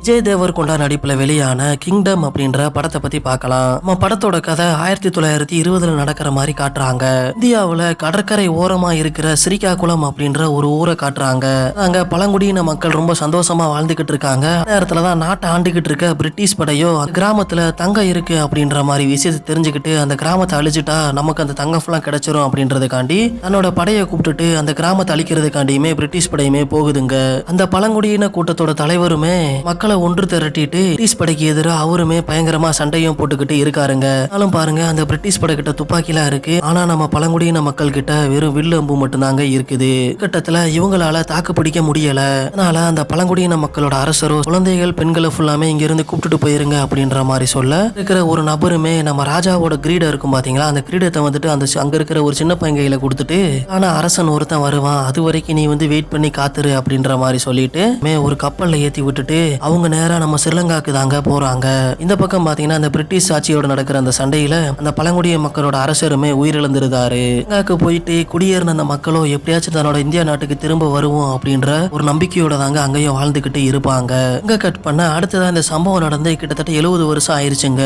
விஜய் தேவர்கொண்டா நடிப்புல வெளியான கிங்டம் அப்படின்ற படத்தை பத்தி பார்க்கலாம். நம்ம படத்தோட கதை 1920 நடக்கிற மாதிரி காட்டுறாங்க. இந்தியாவுல கடற்கரை ஓரமா இருக்கிற ஸ்ரீகாகுளம் அப்படின்ற ஒரு ஊரை காட்டுறாங்க. அங்க பழங்குடியின மக்கள் ரொம்ப சந்தோஷமா வாழ்ந்துகிட்டு இருக்காங்க. நேரத்துலதான் நாட்டை ஆண்டுகிட்டு இருக்க பிரிட்டிஷ் படையோ கிராமத்துல தங்கம் இருக்கு அப்படின்ற மாதிரி விஷயத்தை தெரிஞ்சுக்கிட்டு அந்த கிராமத்தை அழிச்சிட்டா நமக்கு அந்த தங்கம் ஃபுல்லா கிடைச்சிரும் அப்படின்றதுக்காண்டி தன்னோட படையை கூப்பிட்டுட்டு அந்த கிராமத்தை அழிக்கிறதுக்காண்டியுமே பிரிட்டிஷ் படையுமே போகுதுங்க. அந்த பழங்குடியின கூட்டத்தோட தலைவருமே மக்களை ஒன்று திரட்டிட்டு பிரிட்டிஷ் படைக்கு எதிராக அவருமே பயங்கரமா சண்டையும் போட்டுக்கிட்டு இருக்காருங்க. ஆனாலும் பாருங்க அந்த பிரிட்டிஷ் படை கிட்ட துப்பாக்கிலாம் இருக்கு. ஆனா நம்ம பழங்குடியின மக்கள் கிட்ட வெறும் வில்லு அம்பு மட்டும்தாங்க இருக்குது. கட்டத்துல இவங்களால தாக்கு பிடிக்க முடியல. அதனால அந்த பழங்குடியின மக்களோட அரசரோ குழந்தைகள் பெண்களை ஃபுல்லாமே இங்க இருந்து கூப்பிட்டுட்டு போயிருங்க அப்படின்ற மாதிரி சொல்ல இருக்கிற ஒரு நபருமே நம்ம ராஜாவோட கிரீடம் இருக்கும் பாத்தீங்களா, அந்த கிரீடத்தை வந்துட்டு அந்த அங்க இருக்கிற ஒரு சின்ன பையன் கையில கொடுத்துட்டு ஆனா அரசன் ஒருத்தன் வருவான், அது வரைக்கும் நீ வந்து வெயிட் பண்ணி காத்துரு அப்படின்ற மாதிரி சொல்லிட்டு ஒரு கப்பல்ல ஏத்தி விட்டுட்டு அவங்க நேரா நம்ம ஸ்ரீலங்காக்கு தாங்க போறாங்க. இந்த பக்கம் பாத்தீங்கன்னா அந்த பிரிட்டிஷ் ஆட்சியோட நடக்கிற அந்த சண்டையில அந்த பழங்குடிய மக்களோட அரசருமே உயிரிழந்திருந்தாரு. ஸ்ரீலங்காக்கு போயிட்டு குடியேறின அந்த மக்களோ எப்படியாச்சும் தன்னோட இந்தியா நாட்டுக்கு திரும்ப வருவோம் அப்படின்ற ஒரு நம்பிக்கையோட தாங்க அங்கேயும் வாழ்ந்துகிட்டு இருப்பாங்க. இங்க கட் பண்ண அடுத்ததான் இந்த சம்பவம் நடந்து கிட்டத்தட்ட 70 வருஷம் ஆயிருச்சுங்க.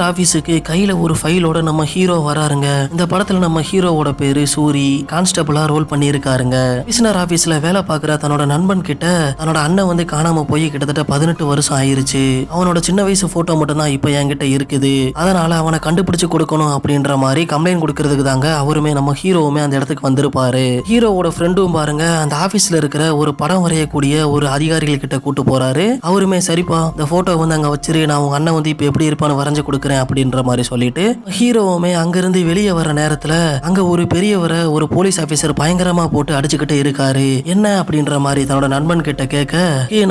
ஆபீஸுக்கு கையில ஒரு ஃபைலோட நம்ம ஹீரோ வராருங்க. இந்த படத்துல நம்ம ஹீரோவோட பேரு சூரி, கான்ஸ்டபிளா ரோல் பண்ணி இருக்காருங்க. கமிஷனர் ஆபீஸ்ல வேலை பார்க்குற தன்னோட நண்பன் கிட்ட தன்னோட அண்ணன் வந்து காணாம போய் கிட்டத்தட்ட 18 வருஷம் ஆயிருச்சு. அவனோட சின்ன வயசு போட்டோ மட்டும் தான் இப்ப என்கிட்ட இருக்குது. அதனால அவனை கண்டுபிடிச்சு கொடுக்கணும் அப்படின்ற மாதிரி கம்ப்ளைண்ட் கொடுக்கறதுக்கு தாங்க அவருமே நம்ம ஹீரோவுமே அந்த இடத்துக்கு வந்திருப்பாரு. ஹீரோவோட ஃப்ரெண்டும் பாருங்க அந்த ஆபீஸ்ல இருக்கிற ஒரு படம் வரையக்கூடிய ஒரு அதிகாரிகள் கிட்ட கூட்டு போறாரு. அவருமே சரிப்பா இந்த போட்டோ வந்து அங்க வச்சிரு, நான் உங்க அண்ணன் வந்து இப்ப எப்படி இருப்பான்னு வரைஞ்சு கொடுக்குறேன் அப்படின்ற மாதிரி சொல்லிட்டு ஹீரோவுமே அங்கிருந்து வெளியே வர நேரத்துல அங்க ஒரு பெரியவரை ஒரு போலீஸ் ஆபீசர் பயங்கரமா போட்டு அடிச்சுக்கிட்டு இருக்காரு. என்ன அப்படின்ற மாதிரி தன்னோட நண்பன் கிட்ட கேட்க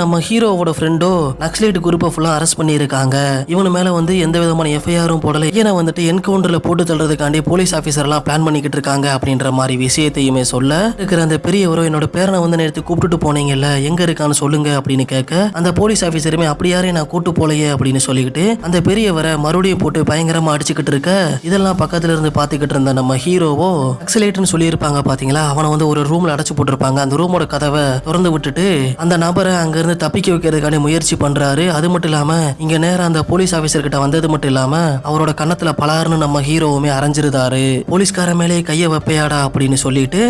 நம்ம ஹீரோவோட ஃப்ரெண்டோ நக்சலைட் குரூப்பை ஃபுல்லா அரெஸ்ட் பண்ணி இருக்காங்க. இவனு மேல வந்து எந்த விதமான எஃப்ஐஆரும் போடல. ஏன்னா வந்துட்டு என்கவுண்டர்ல போட்டு தள்ளுறதுக்காண்டி போலீஸ் ஆபீசர் எல்லாம் பிளான் பண்ணிக்கிட்டு இருக்காங்க அப்படின்ற மாதிரி விஷயத்தையுமே சொல்ல இருக்கிற அந்த பெரியவரோ என்னோட பேரனை வந்து நேரத்து கூப்பிட்டு போனீங்கல்ல, எங்க இருக்கான்னு சொல்லுங்க அப்படின்னு கேட்க அந்த போலீஸ் ஆபீசருமே அப்படியாரே நான் கூட்டு போலையே அப்படின்னு சொல்லிக்கிட்டு அந்த பெரியவரை மறுபடியும் போட்டு பயங்கரமா அடிச்சுக்கிட்டு இருக்க இதெல்லாம் பக்கத்துல இருந்து பாத்துக்கிட்டு இருந்த நம்ம ஹீரோவோ நக்சலைட்னு சொல்லியிருப்பாங்க பாத்தீங்களா, அவனை வந்து ஒரு ரூம்ல அடைச்சு போட்டிருப்பாங்க. அந்த ரூமோட கதவை திறந்து விட்டுட்டு அந்த நபரை அங்க இருந்து தப்பிக்க வைக்கிறதுக்கான முயற்சி பண்றாரு. அது மட்டும் இல்லாம இங்க நேரம் அந்த போலீஸ் ஆபீசர் கிட்ட வந்தது மட்டும் இல்லாம அவரோட கண்ணத்துல பலாருன்னு நம்ம ஹீரோவுமே அரைஞ்சிருந்தாரு. போலீஸ்கார மேலே கைய வைப்பையாடா அப்படின்னு சொல்லிட்டு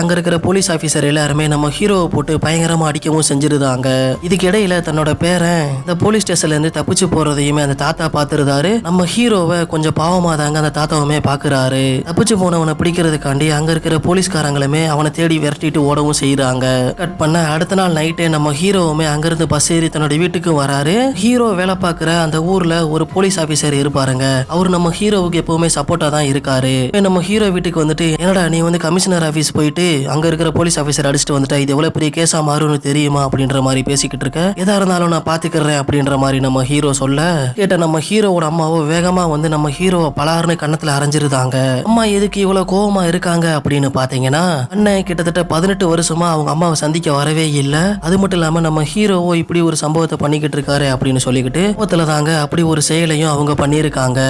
அங்க இருக்கிற போலீஸ் ஆபீசர் எல்லாருமே நம்ம ஹீரோவை போட்டு பயங்கரமா அடிக்கவும் செஞ்சிருந்தாங்க. இதுக்கு இடையில தன்னோட பேரன் இந்த போலீஸ் ஸ்டேஷன்ல இருந்து தப்பிச்சு போறதையுமே அந்த தாத்தா பாத்துருந்தாரு. நம்ம ஹீரோவை கொஞ்சம் பாவமா தாங்க அந்த தாத்தாவுமே பாக்குறாரு. தப்பிச்சு போனவனை பிடிக்கிறதுக்காண்டி அங்க இருக்கிற போலீஸ்காரங்களுமே அவனை தேடி விரட்டிட்டு ஓடவும் செய்யறாங்க. கட் பண்ண அடுத்த நாள் நைட்டே நம்ம ஹீரோவுமே அங்கிருந்து பஸ் ஏறி தன்னோட வீட்டுக்கு வராரு. ஹீரோ வேலை பார்க்குற அந்த ஊர்ல ஒரு போலீஸ் ஆபீசர் இருப்பாருங்க. அவர் நம்ம ஹீரோவுக்கு எப்பவுமே சப்போர்ட்டா தான் இருக்காரு. நம்ம ஹீரோ வீட்டுக்கு வந்துட்டு என்னடா நீ வந்து கமிஷனர் ஆபீஸ் போயிட்டு அங்க இருக்கிற போலீஸ் ஆபீசர் அடிச்சுட்டு வந்துட்டா, இது எவ்வளவு பெரிய கேஸா மாறும்னு தெரியுமா அப்படின்ற மாதிரி பேசிக்கிட்டு இருக்க. எதா இருந்தாலும் நான் பாத்துக்கிறேன் அப்படின்ற மாதிரி நம்ம ஹீரோ சொல்ல கேட்ட நம்ம ஹீரோவோட அம்மாவோ வேகமா வந்து நம்ம ஹீரோவை பலாருன்னு கண்ணத்துல அரைஞ்சிருந்தாங்க. அம்மா எதுக்கு இவ்வளவு கோவமா இருக்காங்க அப்படின்னு பாத்தீங்கன்னா அண்ணன் கிட்டத்தட்ட 18 வருஷமா அவங்க அம்மாவை சந்திக்க வரவே இல்லை. அது மட்டும் இல்லாம நம்ம ஹீரோவோ இப்படி ஒரு சம்பவத்தை பண்ணிக்கிட்டு இருக்காரு அப்படின்னு சொல்லிக்கிட்டு தாங்க அப்படி ஒரு செயலையும் அவங்க பண்ணியிருக்காங்க.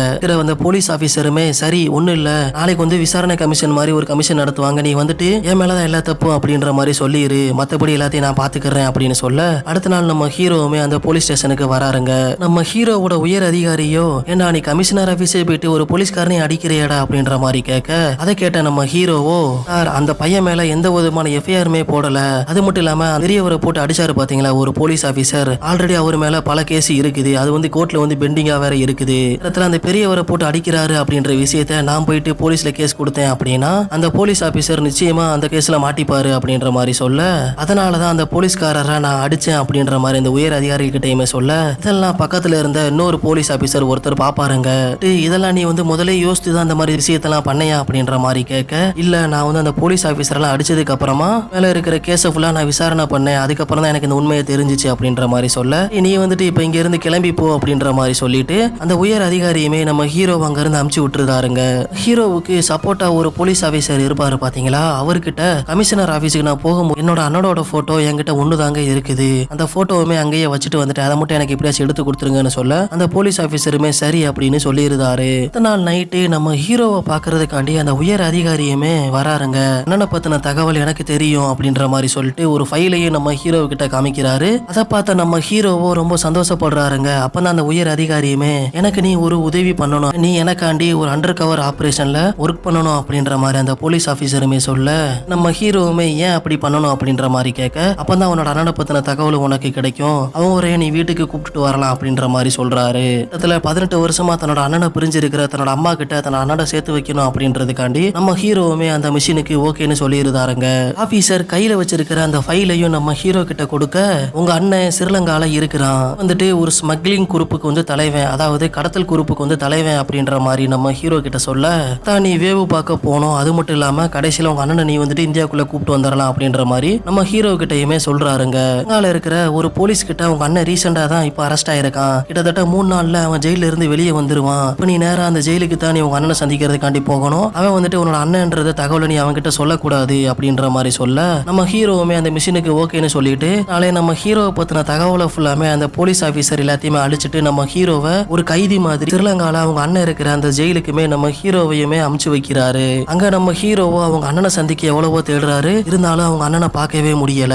அந்த போலீஸ் ஆபீசருமே சரி ஒண்ணு இல்ல, நாளைக்கு வந்து விசாரணை கமிஷன் மாதிரி ஒரு கமிஷன் நடத்துவாங்க, நீ வந்துட்டு என் மேலதான் எல்லா தப்பும் அப்படின்ற மாதிரி சொல்லிரு, மத்தபடி எல்லாத்தையும் நான் பாத்துக்கிறேன் அப்படின்னு சொல்ல அடுத்த நாள் நம்ம ஹீரோவுமே அந்த போலீஸ் ஸ்டேஷனுக்கு வராருங்க. நம்ம ஹீரோவோட உயர் அதிகாரியோ என்ன நீ கமிஷனர் ஆபீஸே போயிட்டு ஒரு போலீஸ்காரனை அடிக்கிறியாடா அப்படின்ற மாதிரி கேட்க அதை கேட்ட நம்ம ஹீரோவோ சார் அந்த பையன் மேல எந்த விதமான எஃப்ஐஆருமே போடல, அது மட்டும் இல்லாம பெரியவரை போட்டு அடிச்சாரு பாத்தீங்களா ஒரு போலீஸ் ஆபீசர், ஆல்ரெடி அவர் மேல பல கேஸ் இருக்குது, அது வந்து கோர்ட்ல வந்து பெண்டிங்கா வேற இருக்குது. அந்த பெரியவரை போட்டு அடிக்கிறாரு அப்படின்ற விஷயத்தை நான் போயிட்டு போலீஸ்ல கேஸ் கொடுத்தேன் அப்படின்னா அந்த போலீஸ் ஆபீசர் நிச்சயமா அந்த கேஸ்ல மாட்டிப்பாரு அப்படின்ற மாதிரி சொல்ல அதனாலதான் அந்த போலீஸ்காரரை நான் அடிச்சேன் அப்படின்ற மாதிரி இந்த உயர் அதிகாரி கிட்டையுமே சொல்ல இதெல்லாம் பக்கத்துல இருந்த இன்னொரு போலீஸ் ஆபீசர் ஒருத்தர் பாப்பாருங்க. இதெல்லாம் நீ வந்து முதல்ல யோசித்து தான் அந்த மாதிரி விஷயத்தெல்லாம் பண்ணையா அப்படின்ற மாதிரி கேட்க இல்ல நான் வந்து அந்த போலீஸ் ஆபீசர் எல்லாம் அடிச்சதுக்கு அப்புறமா மேல இருக்கிற கேஸை ஃபுல்லா நான் விசாரணை பண்ணேன், அதுக்கப்புறம் தான் எனக்கு இந்த உண்மையை தெரிஞ்சிச்சு அப்படின்ற மாதிரி சொல்ல நீ வந்துட்டு இப்ப இங்க இருந்து கிளம்பி போ அப்படின்ற மாதிரி சொல்லிட்டு அந்த உயர் அதிகாரியுமே நம்ம ஹீரோ அங்க இருந்து அமுச்சு விட்டுருதாருங்க. ஹீரோவுக்கு சப்போர்ட்டா ஒரு போலீஸ் ஆபீசர் இருப்பாரு பாத்தீங்களா, அவர்கிட்ட கமிஷனர் ஆபீஸுக்கு நான் போகும்போது என்னோட அண்ணனோட போட்டோ என்கிட்ட ஒண்ணுதாங்க இருக்குது, அந்த போட்டோவுமே அங்கேயே வச்சுட்டு வந்துட்டு அதை மட்டும் எனக்கு எப்படியாச்சும் எடுத்து கொடுத்துருங்கன்னு சொல்ல அந்த போலீஸ் ஆபீசருமே சரி அப்படின்னு சொல்லியிருந்தாரு. அடுத்த நாள் நைட்டு நம்ம ஹீரோவை பாக்குறதுக்காண்டி அந்த உயர் அதிகாரியுமே வராருங்க. அண்ணனை பத்தின தகவல் எனக்கு தெரியும் அப்படின்ற மாதிரி சொல்லிட்டு ஒரு ஃபைலையும் நம்ம ஹீரோ கிட்ட காமிக்கிறாரு. அதை பார்த்த நம்ம ஹீரோவோ ரொம்ப சந்தோஷப்படுறாருங்க. அப்பதான் அந்த உயர் அதிகாரியுமே எனக்கு நீ ஒரு உதவி பண்ணணும், நீ எனக்காண்டி ஒரு அண்டர் கவர் ஆபரேஷன்ல ஒர்க் பண்ணணும் அப்படின்ற மாதிரி அந்த போலீஸ் ஆபீசருமே சொல்ல நம்ம ஹீரோவுமே ஏன் அப்படி பண்ணணும் அப்படின்ற மாதிரி கேட்க அப்பதான் அவனோட அண்ணனை பத்தின தகவல் உனக்கு கிடைக்கும், அவன் ஒரே நீ வீட்டுக்கு கூப்பிட்டு வரலாம் அப்படின்ற மாதிரி சொல்றாரு. அதுல 18 வருஷமா தன்னோட அண்ணனை பிரிஞ்சிருக்கிற தன்னோட அம்மா கிட்ட தன்னோட அண்ணனை சேர்த்து வைக்கணும் அப்படின்றதுக்காண்டி நம்ம ஹீரோவுமே அந்த மிஷினுக்கு ஓகேன்னு சொல்லியிருந்தாருங்க. ஆபீசர் கையில வச்சிருக்கிற அந்த ஃபைலையும் நம்ம ஹீரோ கிட்ட கொடுக்க உங்க அண்ணன் ஸ்ரீலங்கால இருக்கிறான், வந்துட்டு ஒரு ஸ்மக்லிங் குரூப்புக்கு வந்து தலைவன், அதாவது கடத்தல் குரூப்புக்கு வந்து தலைவன் அப்படின்ற மாதிரி நம்ம ஹீரோ கிட்ட சொல்ல தான் நீ வேவு பார்க்க போனோம், அது மட்டும் இல்லாம கடைசியில உங்க அண்ணனை நீ வந்துட்டு இந்தியாவுக்குள்ள கூப்பிட்டு வந்துடலாம் அப்படின்ற மாதிரி நம்ம ஹீரோ கிட்டயுமே சொல்றாருங்க. அங்கால இருக்கிற ஒரு போலீஸ் கிட்ட உங்க அண்ணன் ரீசெண்டா தான் இப்ப அரெஸ்ட் ஆயிருக்கான், கிட்டத்தட்ட 3 நாள்ல அவன் ஜெயில இருந்து வெளியே வந்துருவான், இப்ப நீ நேரா அந்த ஜெயிலுக்கு தான் நீ உங்க அண்ணனை சந்திக்கிறதுக்காண்டி போகணும், அவன் வந்துட்டு உன்னோட அண்ணன்றது தகவலை நீ அவன் கிட்ட சொல்லக்கூடாது அப்படின்ற மாதிரி சொல்ல நம்ம ஹீரோவுமே அந்த மிஷினுக்கு ஓகேன்னு சொல்லிட்டு நாளை நம்ம ஹீரோவை பத்தின தகவலை ஃபுல்லாமே அந்த போலீஸ் ஆபீசர் எல்லாத்தையுமே அழிச்சிட்டு நம்ம ஹீரோவை ஒரு கைதி மாதிரி ஸ்ரீலங்கால அவங்க அண்ணன் இருக்கிற அந்த ஜெயிலுக்குமே நம்ம ஹீரோவையுமே அமுச்சு வைக்கிறாரு. அங்க நம்ம ஹீரோவோ அவங்க அண்ணனை சந்திக்க எவ்வளவோ தேடுறாரு, இருந்தாலும் அவங்க அண்ணனை பார்க்கவே முடியல.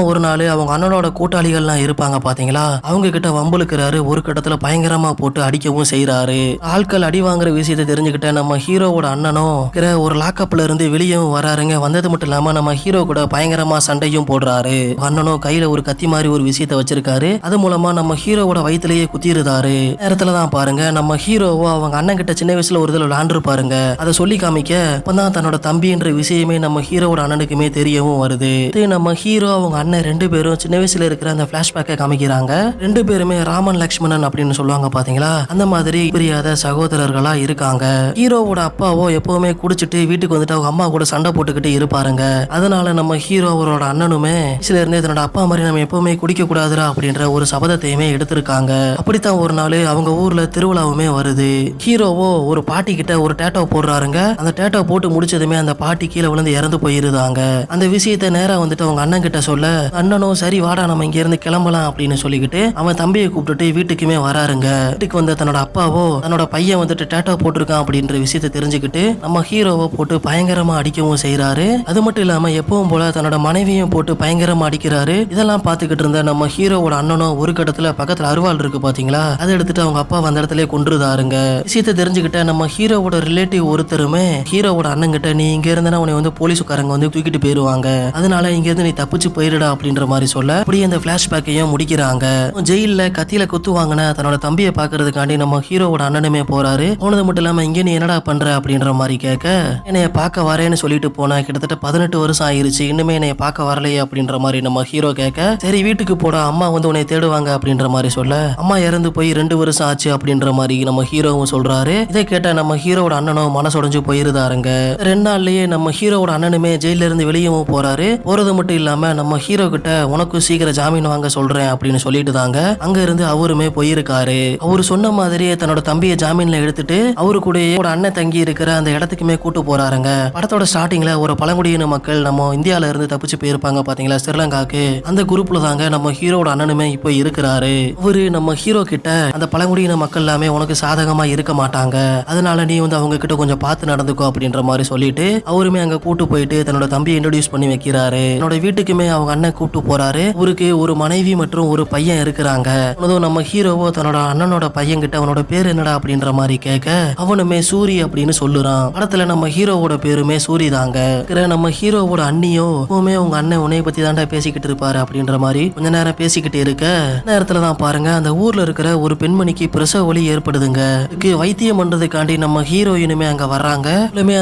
ஒரு நாள் அவங்க அண்ணனோட கூட்டாளிகள்லாம் இருப்பாங்க பாத்தீங்களா, அவங்க கிட்ட வம்புலுக்கிறாரு, ஒரு கட்டத்துல பயங்கரமா போட்டு அடிக்கவும் செய்யறாரு. ஆட்கள் அடி வாங்குற விஷயத்தை தெரிஞ்சுக்கிட்ட நம்ம ஹீரோவோட அண்ணனும் ஒரு லாக்கப்ல இருந்து வெளியவும் வராருங்க. வந்தது மட்டும் இல்லாம நம்ம ஹீரோ கூட பயங்கரமா சண்டையும் போடுறாரு. அண்ணனும் கையில ஒரு கத்தி மாதிரி ஒரு விஷயத்தை வச்சிருக்காரு, அது மூலமா நம்ம ஹீரோவோட வயிற்றுலயே குத்திருந்தாரு. நேரத்துலதான் பாருங்க நம்ம ஹீரோவோ அவங்க அண்ணன் கிட்ட சின்ன வயசுல ஒரு இதுல விளாண்டு பாருங்க, அதை சொல்லி காமிக்க அப்பதான் தன்னோட தம்பின்ற விஷயமே நம்ம ஹீரோவோட அண்ணனுக்குமே தெரியவும் வருது. நம்ம ஹீரோ அவங்க அண்ணன் 2 பேரும் சின்ன வயசுல இருக்கிற அந்த பிளாஷ்பேக்கை காமிக்கிறாங்க. 2 பேருமே ராமன் லக்ஷ்மணன் அப்படின்னு சொல்லுவாங்க பாத்தீங்களா, அந்த மாதிரி பிரியாத சகோதரர்களா இருக்காங்க. ஹீரோவோட அப்பாவோ எப்பவுமே குடிச்சிட்டு வீட்டுக்கு வந்துட்டு அவங்க அம்மா கூட சண்டை போட்டுக்கிட்டு இருப்பாருங்க. அதனால நம்ம ஹீரோ அவரோட அண்ணனுமே சில இருந்தே தன்னோட அப்பா மாதிரி நம்ம எப்பவுமே குடிக்க கூடாதுரா அப்படின்ற ஒரு சபதத்தையுமே எடுத்திருக்காங்க. அப்படித்தான் ஒரு நாள் அவங்க ஊர்ல திருவிழாவுமே வருது. ஹீரோவோ ஒரு பாட்டி கிட்ட ஒரு டேட்டோ போடுறாருங்க. அந்த டேட்டோ போட்டு முடிச்சதுமே அந்த பாட்டி கீழே விழுந்து இறந்து போயிருந்தாங்க. அந்த விஷயத்தை நேரா வந்துட்டு அவங்க அண்ணன் கிட்ட சொல்ல அண்ணனும் சரி வாடா நம்ம இங்க இருந்து கிளம்பலாம் அப்படின்னு சொல்லிக்கிட்டு அவன் தம்பியை கூப்பிட்டுட்டு வீட்டுக்குமே வராருங்க. வீட்டுக்கு வந்த தன்னோட அப்பாவோ தன்னோட பையன் வந்துட்டு டேட்டோ போட்டிருக்கான் அப்படின்ற விஷயத்தை தெரிஞ்சுக்கிட்டு நம்ம ஹீரோவை போட்டு பயங்கரமா அடிக்கவும் செய்யறாரு. அது மட்டும் இல்லாம எப்பவும் போல தன்னோட மனைவியும் போட்டு பயங்கரமா அடிக்கிறாரு. இதெல்லாம் பாத்துக்கிட்டு இருந்த நம்ம ஹீரோவோட அண்ணனும் ஒரு கட்டத்துல பக்கத்துல அருவாள் இருக்கு பாத்தீங்களா, அதை எடுத்துட்டு அவங்க அப்பா அந்த இடத்துல கொன்றுதாருங்க. விஷயத்தை தெரிஞ்சுக்கிட்ட நம்ம ஹீரோவோட ரிலேட்டிவ் ஒருத்தருமே ஹீரோவோட அண்ணன் கிட்ட நீ இங்க இருந்தா உன்னை வந்து போலீஸ்காரங்க வந்து தூக்கிட்டு போயிருவாங்க, அதனால இங்க இருந்து நீ தப்பிச்சு போயிருடா அப்படின்ற மாதிரி சொல்ல அப்படியே அந்த பிளாஷ்பேக்கையும் முடிக்கிறாங்க. ஜெயில கத்தியில குத்து வாங்கின தன்னோட தம்பியை பாக்குறதுக்காண்டி நம்ம ஹீரோவோட அண்ணனுமே போறாரு. போனது மட்டும் இல்லாம இங்க நீ என்னடா பண்ற அப்படின்ற மாதிரி கேட்க என்னைய பார்க்க வரேன்னு சொல்லிட்டு போன கிட்டத்தட்ட 18 வருஷம் ஆயிருச்சு, இன்னுமே என்னைய பார்க்க வரலையே அப்படின்ற மாதிரி நம்ம ஹீரோ கேட்க சரி வீட்டுக்கு போடா அம்மா வந்து உன்னை தேடுவாங்க அப்படின்ற மாதிரி சொல்ல அம்மா இறந்து போய் 2 வருஷம் ஆச்சு அப்படின்ற மாதிரி நம்ம ஹீரோவும் சொல்றாரு. இதை கேட்ட நம்ம ஹீரோவோட அண்ணனும் மனசுடைஞ்சு போயிருந்தாருங்க. 2 நாள்லயே நம்ம ஹீரோவோட அண்ணனுமே ஜெயில இருந்து வெளியவும் போறாரு. போறது மட்டும் இல்லாம நம்ம ஹீரோ கிட்ட உனக்கு சீக்கிரம் ஜாமீன் வாங்க சொல்றேன் அப்படின்னு சொல்லிட்டு தாங்க அங்க இருந்து அவருமே போயிருக்காரு. அவரு சொன்ன மாதிரியே தன்னோட தம்பியை ஜாமீன்ல எடுத்துட்டு அவரு கூட அண்ணன் தங்கி இருக்கிற அந்த இடத்துக்குமே கூட்டு போறாருங்க. படத்தோட ஸ்டார்டிங்ல ஒரு பழங்குடியின மக்கள் நம்ம இந்தியால இருந்து தப்பிச்சு போயிருப்பாங்க பாத்தீங்களா ஸ்ரீலங்காக்கு, அந்த குரூப்ல தாங்க நம்ம ஹீரோட அண்ணனுமே இப்போ இருக்கிறாரு. அவரு நம்ம ஹீரோ கிட்ட அந்த பழங்குடியின மக்கள் எல்லாமே உனக்கு சாதகமா இருக்க மாட்டாங்க, அதனால நீ வந்து அவங்க கிட்ட கொஞ்சம் பார்த்து நடந்துக்கோ அப்படின்ற மாதிரி சொல்லிட்டு அவருமே அங்க கூட்டு போயிட்டு தன்னோட தம்பியை இன்ட்ரோடியூஸ் பண்ணி வைக்கிறாரு. என்னோட வீட்டுக்குமே அவங்க அண்ணன் கூப்பிட்டு போறாரு. அவருக்கு ஒரு மனைவி மற்றும் ஒரு பையன் இருக்கிறாங்க. நம்ம ஹீரோவோ தன்னோட அண்ணனோட பையன் கிட்ட அவனோட பேர் என்னடா அப்படின்ற மாதிரி கேட்க அவனுமே சூரி அப்படின்னு சொல்லுறான். படத்துல நம்ம ஹீரோவோட பேருமே சூரி தாங்க. நம்ம ஹீரோவோட அண்ணியோ எப்பவுமே உங்க அண்ணன் உன்னைய பத்தி தாண்டா பேசிக்கிட்டு இருப்பாரு அப்படின்ற மாதிரி கொஞ்ச நேரம் பேசிக்கிட்டு இருக்க நேரத்துல தான் பாருங்க அந்த ஊர்ல இருக்கிற ஒரு பெண்மணிக்கு பிரசவ வலி ஏற்படுதுங்க. இதுக்கு வைத்தியம் பண்றதுக்காண்டி நம்ம ஹீரோயினுமே அங்க வர்றாங்க.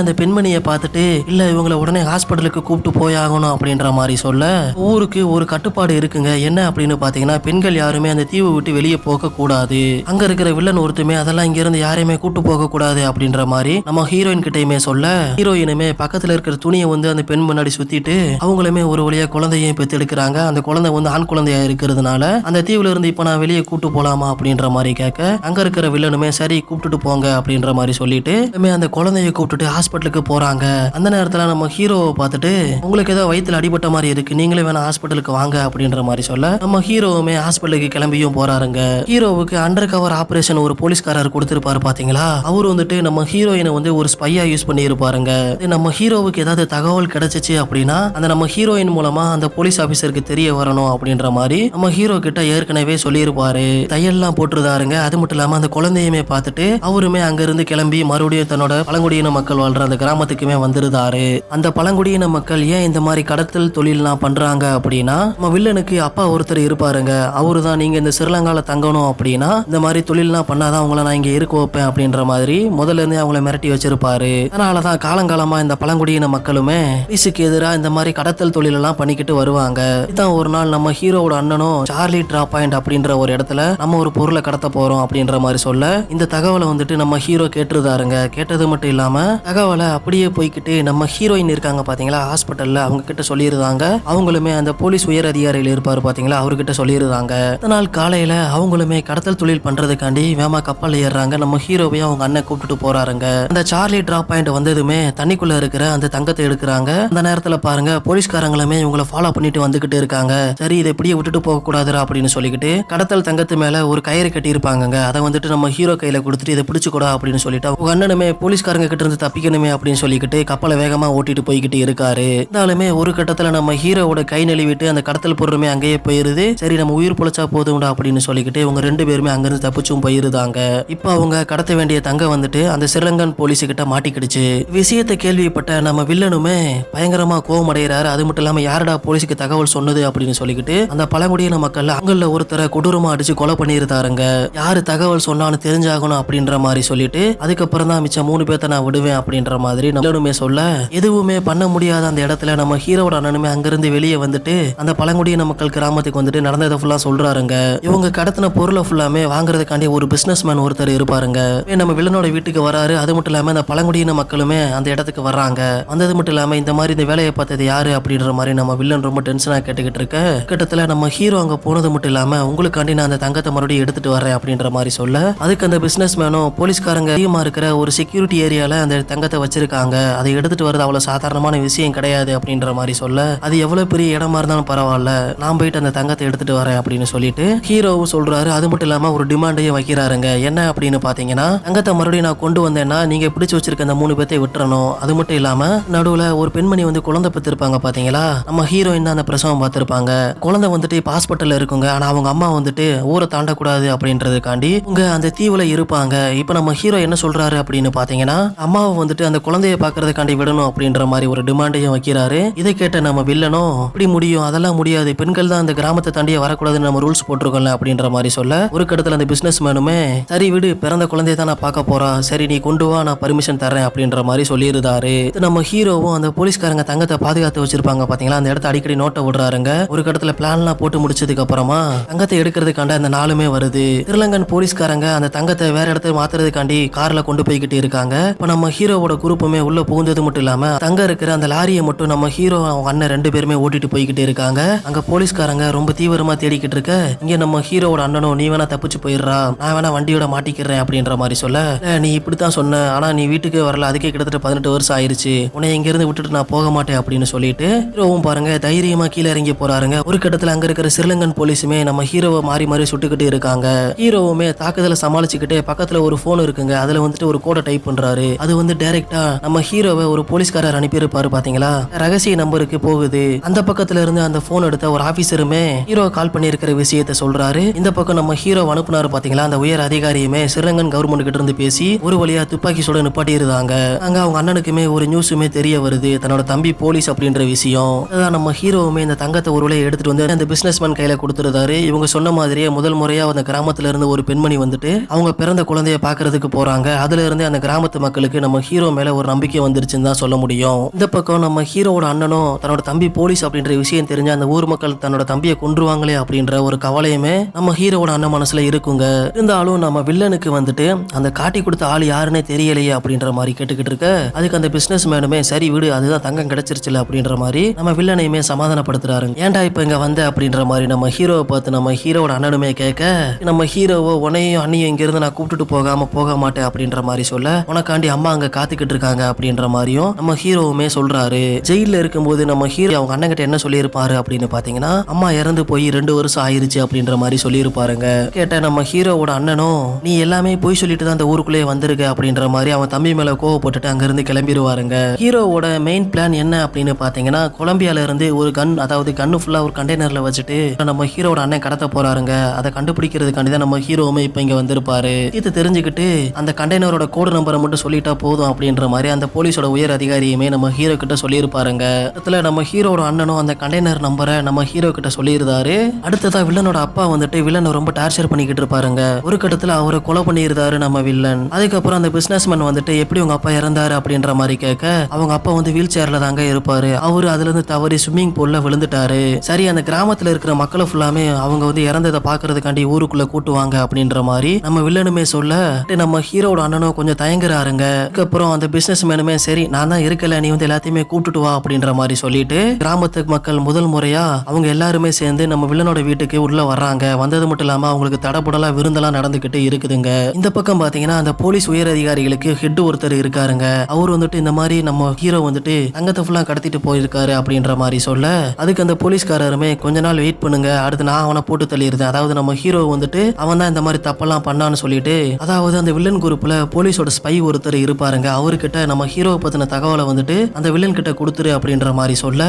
அந்த பெண்மணியை பார்த்துட்டு இல்ல இவங்களை உடனே ஹாஸ்பிட்டலுக்கு கூப்பிட்டு போயாகணும் அப்படின்ற மாதிரி சொல்ல ஊருக்கு ஒரு கட்டுப்பாடு இருக்குங்க. என்ன அப்படின்னு பாத்தீங்கன்னா பெண்கள் யாருமே அந்த தீவை விட்டு வெளியே போக கூடாது, அங்க இருக்கிற வில்லன் ஒருத்தமே அதெல்லாம் இங்க இருந்து யாரையுமே கூட்டு போக கூடாது அப்படின்ற மாதிரி நம்ம ஹீரோயின் கிட்டயுமே சொல்ல ஹீரோயினுமே பக்கத்துல இருக்கிற துணியை வந்து அந்த பெண் முன்னாடி சுத்திட்டு அவங்களுமே ஒரு வழியா குழந்தையும் பெத்தெடுக்கிறாங்க. அந்த குழந்தை வந்து ஆண் குழந்தையா இருக்கிறதுனால அந்த தீவுல இருந்து இப்ப நான் வெளியே கூட்டு போலாமா அப்படின்ற மாதிரி கேட்க அங்க இருக்கிற வில்லனுமே சரி கூப்பிட்டுட்டு போங்க அப்படின்ற மாதிரி சொல்லிட்டு அந்த குழந்தைய கூப்பிட்டுட்டு ஹாஸ்பிட்டலுக்கு போறாங்க. அந்த நேரத்துல நம்ம ஹீரோவை பார்த்துட்டு உங்களுக்கு ஏதோ வயித்துல அடிபட்ட மாதிரி இருக்கு, நீங்களே வேணா ஹாஸ்பிட்டலுக்கு வாங்க அப்படின்ற மாதிரி சொல்ல நம்ம ஹீரோவுமே ஹாஸ்பிட்டலுக்கு கிளம்பியும் போறாருங்க. ஹீரோவுக்கு அண்டர் கவர் ஆபரேஷன் ஒரு போலீஸ்காரர் கொடுத்திருப்பாரு பாத்தீங்களா, அவரு வந்துட்டு நம்ம ஹீரோயினை வந்து ஒரு ஸ்பையா யூஸ் பண்ணி இருப்பாருங்க. நம்ம ஹீரோவுக்கு ஏதாவது தகவல் கிடைச்சிச்சு அப்படின்னா அந்த நம்ம ஹீரோயின் மூலமா அந்த போலீஸ் ஆபீசருக்கு தெரிய வரணும் அப்படின்ற மாதிரி நம்ம ஹீரோ கிட்ட ஏற்கனவே சொல்லியிருப்பாரு. தையல்லாம் போட்டுருந்தாருங்க. அது மட்டும் இல்லாம அந்த குழந்தையுமே பார்த்துட்டு அவருமே அங்க இருந்து கிளம்பி மறுபடியும் தன்னோட பழங்குடியின மக்கள் வாழ்ற அந்த கிராமத்துக்குமே வந்துருந்தாரு. அந்த பழங்குடியின மக்கள் ஏன் இந்த மாதிரி கடத்தல் தொழில்லாம் பண்றாங்க அப்படின்னா, நம்ம வில்லனுக்கு அப்பா ஒருத்தர் இருப்பாருங்க. அவரு தான் நீங்க இந்த ஸ்ரீலங்கால தங்கணும் அப்படின்னா இந்த மாதிரி தொழில்லாம் பண்ணாதான் அவங்கள நான் இங்க இருக்க வைப்பேன் அப்படின்ற மாதிரி முதல்ல இருந்து அவங்கள மிரட்டி வச்சிருப்பாரு. அதனாலதான் காலங்காலமா இந்த பழங்குடியின மக்களுமே போலீஸுக்கு எதிராக இந்த மாதிரி கடத்தல் தொழில் எல்லாம் பண்ணிக்கிட்டு வருவாங்க. இதான் ஒரு நாள் நம்ம ஹீரோவோட அண்ணனும் சார்லி டிராப் பாயிண்ட் அப்படின்ற ஒரு இடத்துல நம்ம ஒரு பொருளை கடத்த போறோம் அப்படின்ற மாதிரி சொல்ல இந்த தகவலை வந்துட்டு நம்ம ஹீரோ கேட்டுருதாருங்க. கேட்டது மட்டும் இல்லாம தகவலை அப்படியே போய்கிட்டு நம்ம ஹீரோயின் இருக்காங்க பாத்தீங்களா ஹாஸ்பிட்டல்ல, அவங்க கிட்ட சொல்லியிருந்தாங்க. அவங்களுமே அந்த போலீஸ் உயர் அதிகாரியில் இருப்பாரு பாத்தீங்களா, அவர்கிட்ட சொல்லியிருந்தாங்க. நாள் காலையில அவங்களுமே கடத்தல் தொழில் பண்றதுக்காண்டி வேமா கப்பல் ஏறுறாங்க. நம்ம ஹீரோவையும் அவங்க அண்ணன் கூப்பிட்டு போறாருங்க. அந்த சார்லி டிராப் பாயிண்ட் வந்ததுமே தண்ணிக்குள்ள இருக்கிற அந்த தங்கத்தை எடுக்கிறாங்க. அந்த நேரத்துல பாருங்க போலீஸ்காரங்களுமே இவங்களை ஃபாலோ பண்ணிட்டு வந்துகிட்டு இருக்காங்க. சரி இதை இப்படியே விட்டுட்டு போக கூடாதுரா அப்படின்னு சொல்லிக்கிட்டு கடத்தல் தங்கத்து மேல ஒரு கயிறு கட்டி இருப்பாங்க. அதை வந்துட்டு நம்ம ஹீரோ கையில கொடுத்துட்டு இதை பிடிச்சுக்கூடா அப்படின்னு சொல்லிட்டு உங்க அண்ணனுமே போலீஸ்காரங்க கிட்ட இருந்து தப்பிக்கணுமே அப்படின்னு சொல்லிக்கிட்டு கப்பலை வேகமா ஓட்டிட்டு போய்கிட்டு இருக்காரு. இருந்தாலுமே ஒரு கட்டத்துல நம்ம ஹீரோவோட கை நழுவிட்டு அந்த கடத்தல் பொருளுமே அங்கேயே போயிருது. சரி நம்ம உயிர் பொழைச்சா போதும்டா அப்படின்னு சொல்லிக்கிட்டு இவங்க 2 பேருமே அங்கிருந்து தப்பிச்சும் போயிருந்தாங்க. இப்ப அவங்க கடத்த வேண்டிய தங்கம் வந்துட்டு அந்த ஸ்ரீலங்கன் போலீஸ் கிட்ட மாட்டிக்கிடுச்சு. விஷயத்தை கேள்விப்பட்ட நம்ம வில்லனுமே பயங்கரமா கோவம் அடைகிறாரு. அது மட்டும் இல்லாம யாரடா போலீஸுக்கு தகவல் சொன்னது அப்படின்னு சொல்லிக்கிட்டு அந்த பழங்குடியின மக்கள் அங்கல்ல ஒருத்தரை கொடூரமா அடிச்சு கொலை பண்ணியிருந்தாருங்க. யாரு தகவல் சொன்னான்னு தெரிஞ்சாகணும் அப்படின்ற மாதிரி சொல்லிட்டு அதுக்கப்புறம் தான் மிச்சம் 3 பேர்த்த நான் விடுவேன் அப்படின்ற மாதிரி நம்மளுமே சொல்ல எதுவுமே பண்ண முடியாத அந்த இடத்துல நம்ம ஹீரோட அண்ணனுமே அங்கிருந்து வெளியே வந்துட்டு அந்த பழங்குடியின மக்கள் கிராமத்துக்கு வந்துட்டு நடந்ததை ஃபுல்லா சொல்றாருங்க. இவங்க கடத்தின பொருளை ஃபுல்லாமே வாங்குறதுக்காண்டி ஒரு பிசினஸ் மேன் ஒருத்தர் இருப்பாருங்க. நம்ம வில்லனோட வீட்டுக்கு வராரு. அது மட்டும் இல்லாம அந்த பழங்குடியின மக்களுமே அந்த இடத்துக்கு வர்றாங்க. வந்தது மட்டும் இல்லாம இந்த மாதிரி இந்த வேலையை பார்த்தது யாரு அப்படின்ற மாதிரி நம்ம வில்லன் ரொம்ப டென்ஷனா கேட்டுக்கிட்டு இருக்க கிட்டத்துல நம்ம ஹீரோ அங்க போனது மட்டும் இல்லாம உங்களுக்காண்டி நான் அந்த தங்கத்தை மறுபடியும் எடுத்துட்டு வரேன் அப்படின்ற மாதிரி சொல்ல அதுக்கு அந்த பிசினஸ் மேனும் போலீஸ்காரங்க அதிகமா இருக்கிற ஒரு செக்யூரிட்டி ஏரியால அந்த தங்கத்தை வச்சிருக்காங்க. அதை எடுத்துட்டு வரது அவ்வளவு சாதாரணமான விஷயம் கிடையாது அப்படின்ற மாதிரி சொல்ல அது எவ்வளவு பெரிய இடமா இருந்தாலும் பரவாயில்ல, நான் போயிட்டு அந்த தங்கத்தை எடுத்துட்டு வரேன் அப்படின்னு சொல்லிட்டு ஹீரோவும் சொல்றாரு. அது மட்டும் இல்லாம ஒரு டிமாண்டையும் வைக்கிறாருங்க. என்ன அப்படின்னு பாத்தீங்கன்னா தங்கத்தை மறுபடியும் நான் கொண்டு வந்தேன்னா நீங்க பிடிச்சு வச்சிருக்க அந்த 3 பேர்த்தை விட்டுறணும். அது மட்டும் இல்லாம நடுவுல ஒரு பெண்மணி வந்து குழந்தை பெற்றிருப்பாங்க பாத்தீங்களா, நம்ம ஹீரோயின் தான் அந்த பிரசவம் பார்த்திருப்பாங்க. குழந்தை வந்துட்டு இப்ப ஹாஸ்பிட்டல்ல இருக்குங்க. ஆனா அவங்க அம்மா வந்துட்டு ஊரை தாண்டக்கூடாது அப்படின்றதுக்காண்டி உங்க அந்த தீவுல இருப்பாங்க. இப்ப நம்ம ஹீரோ என்ன சொல்றாரு அப்படின்னு பாத்தீங்கன்னா அம்மாவை வந்துட்டு அந்த குழந்தைய பாக்குறதுக்காண்டி விடணும் அப்படின்ற மாதிரி ஒரு டிமாண்டையும் வைக்கிறாரு. இதை கேட்ட நம்ம வில்லனும் இப்படி முடியும், அதெல்லாம் முடியாது, பெண்கள் தான் அந்த கிராமத்தை தாண்டியே வரக்கூடாதுன்னு நம்ம ரூல்ஸ் போட்டிருக்கோம்ல அப்படின்ற மாதிரி சொல்ல ஒரு கடத்துல அந்த பிசினஸ் மேனுமே சரி விடு, பிறந்த குழந்தைய தான் நான் பார்க்க போறேன், சரி நீ கொண்டு வா, நான் பர்மிஷன் தரேன் அப்படின்ற மாதிரி சொல்லியிருந்தாரு. நம்ம ஹீரோவும் அந்த போலீஸ்காரங்க தங்கத்தை பாதுகாத்து வச்சிருப்பாங்க பாத்தீங்களா, அந்த இடத்த அடிக்கடி நோட்டை விடுறாருங்க. ஒரு கடத்துல பிளான்லாம் போட்டு முடிச்சதுக்கு அப்புறமா தங்கத்தை எடுக்கிறதுக்காண்ட அந்த நாளுமே வருது. ஸ்ரீலங்கன் போலீஸ்காரங்க அந்த தங்கத்தை வேற இடத்துல மாத்துறதுக்காண்டி கார்ல கொண்டு போய்கிட்டு இருக்காங்க. இப்ப நம்ம ஹீரோவோட குரூப்புமே உள்ள புகுந்தது மட்டும் இல்லாம தங்க இருக்கிற அந்த லாரியை மட்டும் நம்ம ஹீரோ அவங்க அண்ணன் 2 பேருமே ஓட்டிட்டு போய்கிட்டு இருக்காங்க. அங்க போலீஸ்காரங்க ரொம்ப தீவிரமா தேடிக்கிட்டு இருக்க இங்க நம்ம ஹீரோவோட அண்ணனும் நீ வேணா தப்பிச்சு போயிடுறா, நான் வேணா வண்டியோட மாட்டிக்கிறேன் அப்படின்ற மாதிரி சொல்ல நீ இப்படித்தான் சொன்ன, ஆனா நீ வீட்டுக்கு வரல, அதுக்கே கிட்டத்தட்ட 18 வருஷம் ஆயிருச்சு, உன்னை இங்க இருந்து விட்டுட்டு நான் போக மாட்டேன் அப்படின்னு சொல்லிட்டு ஹீரோவும் பாருங்க தைரியமா கீழே இறங்கி போறாருங்க. ஒரு கட்டத்துல அங்க இருக்கிற ஸ்ரீலங்கன் போலீஸுமே நம்ம ஹீரோவை மாறி மாறி சுட்டுக்கிட்டு இருக்காங்க. ஹீரோவுமே தாக்குதலை சமாளிச்சுக்கிட்டு பக்கத்துல ஒரு போன் இருக்குங்க, அதுல வந்துட்டு ஒரு கோடை டைப் பண்றாரு. அது வந்து டைரக்டா நம்ம ஹீரோவை ஒரு போலீஸ்காரர் அனுப்பியிருப்பாரு பாத்தீங்களா, ரகசிய நம்பருக்கு போகுது. அந்த பக்கத்துல இருந்து அந்த போன் எடுத்த ஒரு ஆபீசருமே ஹீரோ கால் பண்ணியிருக்கிற விஷயத்த சொல்றாரு. இந்த பக்கம் நம்ம ஹீரோ அனுப்புனாரு பாத்தீங்களா, அந்த உயர் அதிகாரியுமே ஸ்ரீலங்கன் கவர்மெண்ட் கிட்ட இருந்து பேசி ஒரு வழியா துப்பாக்கி சுட நிப்பாட்டி இருந்தாங்க. அங்க அவங்க அண்ணனுக்குமே ஒரு நியூஸுமே தெரிய வருது, தன்னோட தம்பி போலீஸ் அப்படின்ற விஷயம். அதான் நம்ம ஹீரோவுமே இந்த தங்கத்தை ஒரு வழியை எடுத்துட்டு வந்து அந்த பிசினஸ் மேன் கையில கொடுத்துருந்தாரு. இவங்க சொன்ன மாதிரியே முதல் முறையா அந்த கிராமத்துல இருந்து ஒரு பெண்மணி வந்துட்டு அவங்க பிறந்த குழந்தைய பாக்குறதுக்கு போறாங்க. அதுல இருந்து அந்த கிராமத்து மக்களுக்கு நம்ம ஹீரோ மேல ஒரு நம்பிக்கை வந்துருச்சுன்னு தான் சொல்ல முடியும். இந்த பக்கம் நம்ம ஹீரோவோட அண்ணனும் தன்னோட தம்பி போலீஸ் அப்படின்ற விஷயம் தெரிஞ்ச அந்த ஊர் மக்கள் தன்னோட தம்பியை கொன்றுவாங்களே அப்படின்ற ஒரு கவலையுமே நம்ம ஹீரோவோட அண்ணன் மனசுல இருக்குங்க. இருந்தாலும் நம்ம வில்லனுக்கு வந்துட்டு அந்த காட்டி கொடுத்த ஆள் யாருன்னே தெரியலையே அப்படின்ற மாதிரி கேட்டுக்கிட்டு இருக்க அதுக்கு அந்த பிசினஸ் மேனுமே சரி விடு, அதுதான் தங்கம் கிடைச்சிருச்சுல அப்படின்ற மாதிரி நம்ம வில்லனையுமே சமாதானப்படுத்துறாரு. ஏன்டா இப்ப இங்க வந்த அப்படின்ற மாதிரி நம்ம ஹீரோவை பார்த்து நம்ம ஹீரோவோட அண்ணனுமே கேட்க நம்ம ஹீரோவோ உன்னையும் அண்ணியும் இங்க இருந்து நான் கூப்பிட்டுட்டு போக மாட்டேன் அப்படின்ற மாதிரி சொல்ல உனக்காண்டி அம்மா அங்க காத்துக்கிட்டு இருக்காங்க அப்படின்ற மாதிரியும் நம்ம ஹீரோவுமே சொல்றாரு. ஜெயில இருக்கும்போது நம்ம ஹீரோ அவங்க அண்ணன் கிட்ட என்ன சொல்லியிருப்பாரு அப்படின்னு பாத்தீங்கன்னா அம்மா இறந்து போய் 2 வருஷம் ஆயிருச்சு அப்படின்ற மாதிரி சொல்லியிருப்பாருங்க. கேட்ட நம்ம ஹீரோவோட அண்ணனும் நீ எல்லாமே போய் சொல்லிட்டு தான் அந்த ஊருக்குள்ளே வந்திருக்க அப்படின்ற மாதிரி அவன் தம்பி மேல கோவப்பட்டுட்டு அங்க இருந்து கிளம்பிடுவாருங்க. ஹீரோவோட மெயின் பிளான் என்ன அப்படின்னு பாத்தீங்கன்னா கொலம்பியால இருந்து ஒரு கன், அதாவது கன்னு ஃபுல்லா ஒரு கண்டெய்னர்ல வச்சுட்டு நம்ம நம்ம ஹீரோட அண்ணன் கடத்த போறாருங்க. அதை கண்டுபிடிக்கிறதுக்காண்டி தான் நம்ம ஹீரோவுமே இப்ப இங்க வந்திருப்பாரு. இது தெரிஞ்சுக்கிட்டு அந்த கண்டெய்னரோட கோடு நம்பரை மட்டும் சொல்லிட்டா போதும் அப்படின்ற மாதிரி அந்த போலீஸோட உயர் அதிகாரியுமே நம்ம ஹீரோ கிட்ட சொல்லியிருப்பாருங்க. இடத்துல நம்ம ஹீரோட அண்ணனும் அந்த கண்டெய்னர் நம்பரை நம்ம ஹீரோ கிட்ட சொல்லியிருந்தாரு. அடுத்ததா வில்லனோட அப்பா வந்துட்டு வில்லனை ரொம்ப டார்ச்சர் பண்ணிக்கிட்டு இருப்பாருங்க. ஒரு கட்டத்துல அவரை கொலை பண்ணியிருந்தாரு நம்ம வில்லன். அதுக்கப்புறம் அந்த பிசினஸ் மேன் வந்துட்டு எப்படி உங்க அப்பா இறந்தாரு அப்படின்ற மாதிரி கேட்க அவங்க அப்பா வந்து வீல் சேர்ல தாங்க இருப்பாரு. அவரு அதுல இருந்து தவறி ஸ்விம்மிங் பூல்ல விழுந்துட்டாரு. சரி, அந்த கிராமத்துல இருக்கிற மக்களை ஃபுல்லாமே அவங்க வந்து இறந்ததை பாக்குறதுக்காண்டி ஊருக்குள்ள கூட்டுவாங்க அப்படின்ற மாதிரி நம்ம வில்லனுமே சொல்ல நம்ம ஹீரோட அண்ணனும் கொஞ்சம் தயங்குறாருங்க. அதுக்கப்புறம் அந்த பிசினஸ் மேனுமே சரி நான் தான் இருக்கல, நீ வந்து எல்லாத்தையுமே கூட்டுட்டு வா அப்படின்ற மாதிரி சொல்லிட்டு கிராமத்து மக்கள் முதல் முறையா அவங்க எல்லாருமே சேர்ந்து நம்ம வில்லனோட வீட்டுக்கு உள்ள வர்றாங்க. வந்தது மட்டும் இல்லாம அவங்களுக்கு தடபுடலா விருந்தெல்லாம் நடந்துகிட்டு இருக்குதுங்க. இந்த பக்கம் பாத்தீங்கன்னா அந்த போலீஸ் உயர் அதிகாரிகளுக்கு ஹெட் ஒருத்தர் இருக்காருங்க. அவர் வந்துட்டு இந்த மாதிரி நம்ம ஹீரோ வந்துட்டு தங்கத்தை ஃபுல்லா கடத்திட்டு போயிருக்காரு அப்படின்ற மாதிரி சொல்ல அதுக்கு அந்த போலீஸ்காரருமே கொஞ்ச நாள் வெயிட் பண்ணுங்க, அடுத்து நான் அவனை போட்டு தள்ளிடுறேன். அதாவது நம்ம ஹீரோ வந்துட்டு அவன் தான் இந்த மாதிரி தப்பெல்லாம் பண்ணான்னு சொல்லிட்டு, அதாவது அந்த வில்லன் குரூப்ல போலீஸோட ஸ்பை ஒருத்தர் இருப்பாருங்க. அவர்கிட்ட நம்ம ஹீரோவை பத்தின தகவலை வந்துட்டு அந்த வில்லன் கிட்ட கொடுத்துரு அப்படின்ற மாதிரி சொல்ல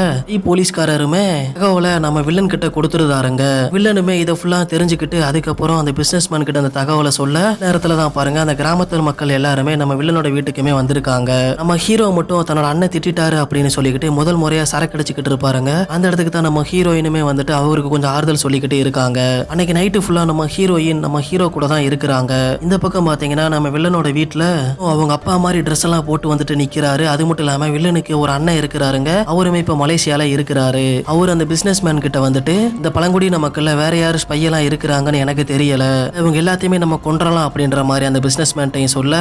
போலீஸ்காரருமே தகவலை நம்ம வில்லன் கிட்ட கொடுத்துருதாருங்க. வில்லனுமே இதை ஃபுல்லா தெரிஞ்சுக்கிட்டு அதுக்கப்புறம் அந்த பிசினஸ் மேன் கிட்ட அந்த தகவலை சொல்ல நேரத்துல தான் பாருங்க அந்த கிராமத்து மக்கள் எல்லாருமே நம்ம வில்லனோட வீட்டுக்குமே வந்திருக்காங்க. நம்ம ஹீரோ மட்டும் தன்னோட அண்ணன் திட்டாரு அப்படின்னு சொல்லிக்கிட்டு முதல் முறையா சரக்கு அடிச்சுக்கிட்டு இருப்பாருங்க. அந்த இடத்துக்கு தான் நம்ம ஹீரோயினுமே வந்துட்டு அவருக்கு கொஞ்சம் ஆறுதல் சொல்லிக்கிட்டு இருக்காங்க. அன்னைக்கு நைட்டு ஃபுல்லா நம்ம ஹீரோயின் நம்ம ஹீரோ கூட தான் இருக்கிறாங்க. இந்த பக்கம் பாத்தீங்கன்னா நம்ம வில்லனோட வீட்டுல அவங்க அப்பா மாதிரி ட்ரெஸ் எல்லாம் போட்டு வந்துட்டு நிக்கிறாரு. அது மட்டும் இல்லாம வில்லனுக்கு ஒரு அண்ணன் இருக்கிறாருங்க. அவருமே இப்ப மலேசியால இருக்கிறாரு. அவர் அந்த பிசினஸ் மேன் கிட்ட வந்துட்டு இந்த பழங்குடியின மக்கள்ல வேற யாரு ஸ்பை எல்லாம் இருக்கிறாங்கன்னு எனக்கு தெரியல, இவங்க எல்லாத்தையுமே நம்ம கொன்றலாம் அப்படின்ற மாதிரி அந்த பிசினஸ் மேன்ட்டையும் சொல்ல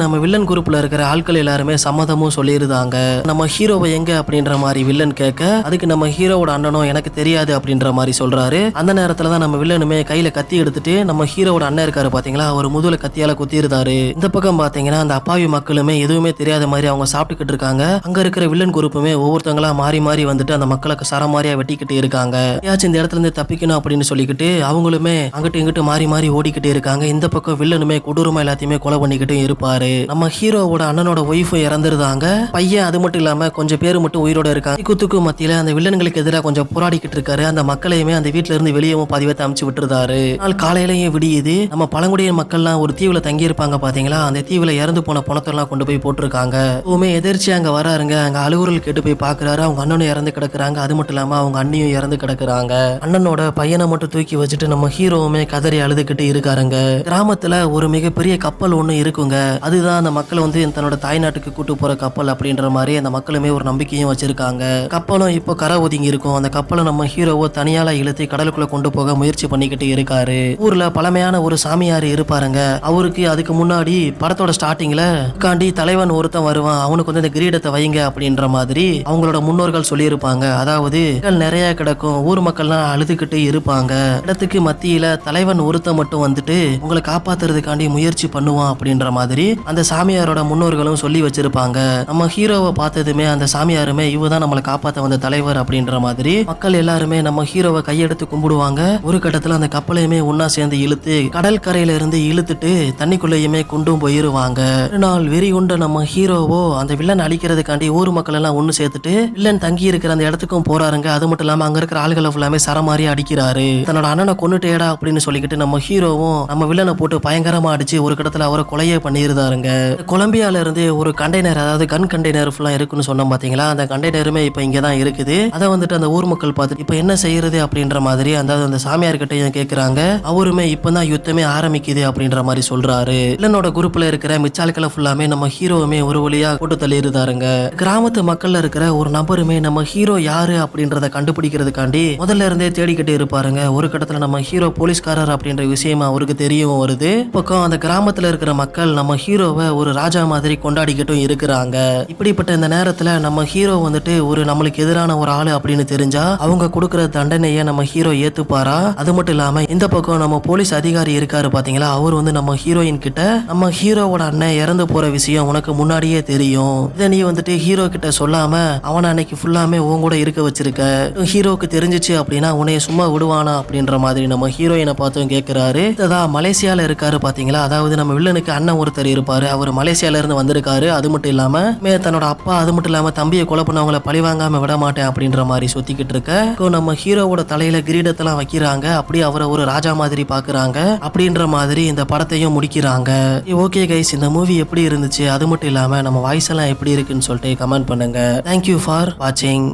நம்ம வில்லன் குரூப்ல இருக்கிற ஆட்கள் எல்லாருமே சம்மதமும் சொல்லியிருந்தாங்க. நம்ம ஹீரோவை எங்க அப்படின்ற மாதிரி வில்லன் கேட்க அதுக்கு நம்ம ஹீரோவோட அண்ணனும் எனக்கு தெரியாது அப்படின்ற மாதிரி சொல்றாரு. அந்த நேரத்துல தான் நம்ம வில்லனுமே கையில கத்தி எடுத்துட்டு நம்ம ஹீரோவோட அண்ணன் இருக்காரு பாத்தீங்களா, அவர் முதுகுல கத்தியால குத்திருந்தாரு. இந்த பக்கம் பாத்தீங்கன்னா அந்த அப்பாவி மக்களுமே எதுவுமே தெரியாத மாதிரி அவங்க சாப்பிட்டுக்கிட்டு இருக்காங்க. அங்க இருக்கிற வில்லன் குரூப்புமே ஒவ்வொருத்தங்களா மாறி மாறி வந்துட்டு அந்த மக்களுக்கு சரமாரியா வெட்டிக்கிட்டு இருக்காங்க. யாச்சும் இந்த இடத்துல இருந்து தப்பிக்கணும் அப்படின்னு சொல்லிக்கிட்டு அவங்களுமே அங்கிட்டு இங்கிட்டு மாறி மாறி ஓடிக்கிட்டு இருக்காங்க. இந்த பக்கம் வில்லனுமே கொடூரமா எல்லாத்தையுமே கொலை பண்ணிக்கிட்டு இருப்பாரு. நம்ம ஹீரோவோட அண்ணனோட ஒய்ஃபும் இறந்துருந்தாங்க. பையன் அது மட்டும் இல்லாம கொஞ்சம் பேரு மட்டும் உயிரோட இருக்காங்க. குத்துக்கு மத்தியில அந்த வில்லன்களுக்கு எதிராக கொஞ்சம் போராடிக்கிட்டு இருக்காரு. அந்த மக்களையுமே அந்த வீட்டுல இருந்து வெளியவும் பதிவத்தை அமைச்சு விட்டுருந்தாரு. நாள் காலையிலயும் விடியுது. நம்ம பழங்குடியின மக்கள்லாம் ஒரு தீவுல தங்கி இருப்பாங்க பாத்தீங்களா, அந்த தீவுல இறந்து போன பணத்தெல்லாம் கொண்டு போய் போட்டிருக்காங்க. எப்பவுமே எதிர்ச்சி அங்க வராருங்க. அங்க அலுவலர்கள் கேட்டு போய் பாக்குறாரு. அவங்க அண்ணனும் இறந்து கிடக்குறாங்க. அது மட்டும் இல்லாம அவங்க அண்ணியும் இறந்து கிடக்குறாங்க. அண்ணனோட பையனை மட்டும் தூக்கி வச்சுட்டு நம்ம ஹீரோவுமே கதறி அழுதுகிட்டு இருக்காருங்க. கிராமத்துல ஒரு மிகப்பெரிய கப்பல் ஒண்ணு இருக்குங்க. அதுதான் அந்த மக்களை வந்து தன்னோட தாய்நாட்டுக்கு கூட்டு போற கப்பல் அப்படின்ற மாதிரி அந்த மக்களுமே ஒரு நம்பிக்கையும் வச்சிருக்காங்க. கப்பலும் இப்போ கரை ஒதுங்கி இருக்கும். அந்த கப்பலை நம்ம ஹீரோவோ தனியால இழுத்து கடலுக்குள்ள கொண்டு போக முயற்சி பண்ணிக்கிட்டு இருக்காரு. ஊர்ல பழமையான ஒரு சாமியார் இருப்பாருங்க. அவருக்கு அதுக்கு முன்னாடி படத்தோட ஸ்டார்டிங்ல காண்டி தலைவன் ஒருத்தன் வருவான், அவனுக்கு வந்து இந்த கிரீடத்தை வைங்க அப்படின்ற மாதிரி அவங்களோட முன்னோர்கள் சொல்லியிருப்பாங்க. அதாவது நிறைய கிடக்கும், ஊர் மக்கள்லாம் அழுதுகிட்டு இருப்பாங்க. இடத்துக்கு மத்தியில தலைவன் ஒருத்தன் மட்டும் வந்துட்டு உங்களை காப்பாத்துறதுக்காண்டி முயற்சி பண்ணுவான் அப்படின்ற மாதிரி அந்த சாமியாரோட முன்னோர்களும் சொல்லி வச்சிருப்பாங்க. நம்ம ஹீரோவை பார்த்ததுமே அந்த சாமியாருமே இவதான் நம்மளை காப்பாத்த வந்த தலைவர் அப்படின்ற மாதிரி மக்கள் எல்லாருமே நம்ம ஹீரோவை கையெடுத்து கும்பிடுவாங்க. ஒரு கட்டத்துல அந்த கப்பலையுமே ஒன்னா சேர்ந்து இழுத்து கடல் கரையில இருந்து இழுத்துட்டு தண்ணிக்குள்ளேயுமே கொண்டும் போயிருவாங்க. ஒரு நாள் வெறி கொண்ட நம்ம ஹீரோவோ அந்த வில்லன் அழிக்கிறதுக்காண்டி ஊர் மக்கள் எல்லாம் ஒண்ணு சேர்த்துட்டு வில்லன் தங்கி இருக்கிற அந்த இடத்துக்கும் போறாருங்க. அது மட்டும் இல்லாம அங்க இருக்கிற ஆளுகளை ஃபுல்லாமே சரமாரி அடிக்கிறாரு. தன்னோட அண்ணனை கொன்னுட்டேடா அப்படின்னு சொல்லிக்கிட்டு நம்ம ஹீரோவும் நம்ம வில்லனை போட்டு பயங்கரமா அடிச்சு ஒரு கடத்துல அவரை கொலையே பண்ணியிருந்தாருங்க. கொலம்பியால இருந்து ஒரு கண்டெய்னர், அதாவது கன் கண்டெய்னர் ஃபுல்லா இருக்குன்னு சொன்னோம் பாத்தீங்களா, அந்த கண்டெய்னருமே இப்ப இங்கதான் இருக்குது. அதை வந்துட்டு அந்த ஊர் மக்கள் பார்த்துட்டு இப்ப என்ன செய்யறது அப்படின்ற மாதிரி அந்த சாமியார் கிட்டையும் கேக்குறாங்க. அவருமே இப்பதான் யுத்தமே ஆரம்பிக்குது அப்படின்ற மாதிரி சொல்றாரு. வில்லனோட குரூப்ல இருக்கிற மிச்சால்களை ஃபுல்லாமே நம்ம ஹீரோவுமே ஒரு வழியா போட்டு தள்ளியிருந்தாருங்க. கிராமத்து மக்கள்ல இருக்கிற ஒரு நபருமே நம்ம ஹீரோ யாரு அப்படின்றத கண்டுபிடிக்கிறதுக்காண்டி முதல்ல இருந்தே தேடிக்கிட்டு இருப்பாருங்க. ஒரு கட்டத்துல நம்ம ஹீரோ போலீஸ்காரர் அப்படின்ற விஷயம் அவருக்கு தெரியவும் வருது. பக்கம் அந்த கிராமத்துல இருக்கிற மக்கள் நம்ம ஹீரோவை ஒரு ராஜா மாதிரி கொண்டாடிக்கிட்டும் இருக்கிறாங்க. இப்படிப்பட்ட இந்த நேரத்துல நம்ம ஹீரோ வந்துட்டு ஒரு நம்மளுக்கு எதிரான ஒரு ஆளு அப்படின்னு தெரிஞ்சா அவங்க கொடுக்கிற தண்டனையை நம்ம ஹீரோ ஏத்துப்பாரா? அது மட்டும் இல்லாம இந்த பக்கம் நம்ம போலீஸ் அதிகாரி இருக்காரு பாத்தீங்களா, அவர் வந்து நம்ம ஹீரோயின் கிட்ட நம்ம ஹீரோவோட அண்ணன் இறந்து போற விஷயம் உனக்கு முன்னாடியே தெரியும், இதை நீ வந்துட்டு ஹீரோ கிட்ட சொல்லாம அவனை அன்னைக்கு ஃபுல்லாமே உன் கூட இருக்க வச்சிருக்க, ஹீரோக்கு தெரிஞ்சிச்சு அப்படின்னா உன்னைய சும்மா விடுவானா அப்படின்ற மாதிரி நம்ம ஹீரோயினை பார்த்தும் கேட்கிறாரு. மலேசியால இருக்காரு பாத்தீங்களா, அதாவது நம்ம வில்லனுக்கு அண்ணன் ஒருத்தர் இருப்பாரு, அவர் மலேசியால இருந்து வந்திருக்காரு. அது மட்டும் இல்லாம தன்னோட அப்பா அது மட்டும் இல்லாம தம்பியை கொலை பண்ணவங்களை பழி வாங்காம விட மாட்டேன் அப்படின்ற மாதிரி சுத்திக்கிட்டு இருக்க நம்ம ஹீரோவோட தலைவர் தலையில கிரீடத்தெல்லாம் வைக்கிறாங்க, அப்படியே அவரை ஒரு ராஜா மாதிரி பாக்குறாங்க. அப்படின்ற மாதிரி இந்த படத்தையும் முடிக்கிறாங்க. ஓகே கைஸ், இந்த மூவி எப்படி இருந்துச்சு, அது மட்டும் இல்லாம நம்ம வாய்ஸ் எல்லாம் எப்படி இருக்குன்னு சொல்லிட்டு கமெண்ட் பண்ணுங்க. தேங்க்யூ ஃபார் வாட்சிங்.